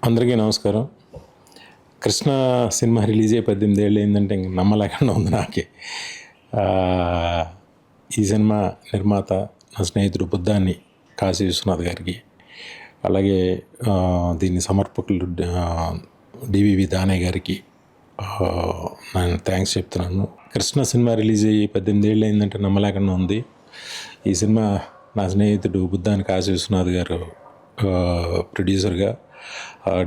అందరికీ నమస్కారం. Krishna cinema release అయ్యి 18 ఏళ్ళు అయిందంటే ఇంక నమ్మలేకుండా ఉంది నాకే. ఈ సినిమా నిర్మాత నా స్నేహితుడు బుద్ధాని కాశీ విశ్వనాథ్ గారికి, అలాగే దీని సమర్పకులు డివివి దానయ్య గారికి నేను థ్యాంక్స్ చెప్తున్నాను. కృష్ణ సినిమా రిలీజ్ అయ్యి 18 ఏళ్ళు అయిందంటే నమ్మలేకుండా ఉంది. ఈ సినిమా నా స్నేహితుడు బుద్ధాని కాశీ విశ్వనాథ్ గారు ప్రొడ్యూసర్గా,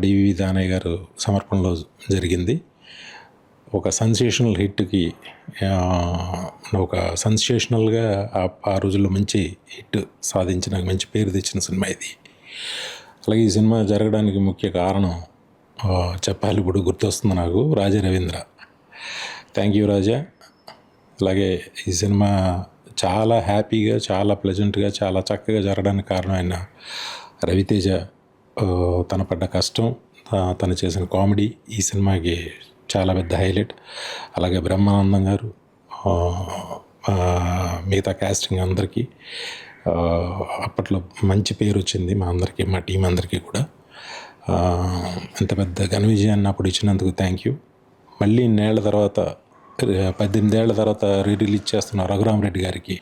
డివివి దానయ్య గారు సమర్పణలో జరిగింది. ఒక సెన్సేషనల్ హిట్కి, ఒక సెన్సేషనల్గా ఆ రోజుల్లో మంచి హిట్ సాధించిన, మంచి పేరు తెచ్చిన సినిమా ఇది. అలాగే ఈ సినిమా జరగడానికి ముఖ్య కారణం చెప్పాలి, ఇప్పుడు గుర్తొస్తుంది నాకు, రాజా రవీంద్ర. థ్యాంక్ యూ రాజా. అలాగే ఈ సినిమా చాలా హ్యాపీగా, చాలా ప్లెజెంట్గా, చాలా చక్కగా జరగడానికి కారణమైన రవితేజ, తన పడ్డ కష్టం, తను చేసిన కామెడీ ఈ సినిమాకి చాలా పెద్ద హైలైట్. అలాగే బ్రహ్మానందం గారు, మిగతా కాస్టింగ్ అందరికీ అప్పట్లో మంచి పేరు వచ్చింది మా అందరికీ, మా టీం అందరికీ కూడా. ఇంత పెద్ద ఘన విజయాన్ని అప్పుడు ఇచ్చినందుకు థ్యాంక్ యూ. మళ్ళీ 18 ఏళ్ల తర్వాత రిలీజ్ చేస్తున్న రఘురామరెడ్డి గారికి,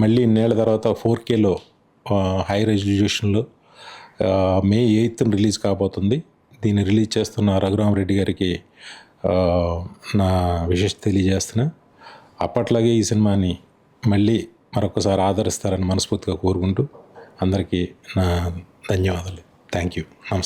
మళ్ళీ 4 తర్వాత 4Kలో హై రెజల్యూషన్లో May 8th రిలీజ్ కాబోతుంది. దీన్ని రిలీజ్ చేస్తున్న రఘురామరెడ్డి గారికి నా విషెస్ తెలియజేస్తున్నా. అప్పట్లాగే ఈ సినిమాని మళ్ళీ మరొకసారి ఆదరిస్తారని మనస్ఫూర్తిగా కోరుకుంటూ అందరికీ నా ధన్యవాదాలు. Thank you. నమస్తే.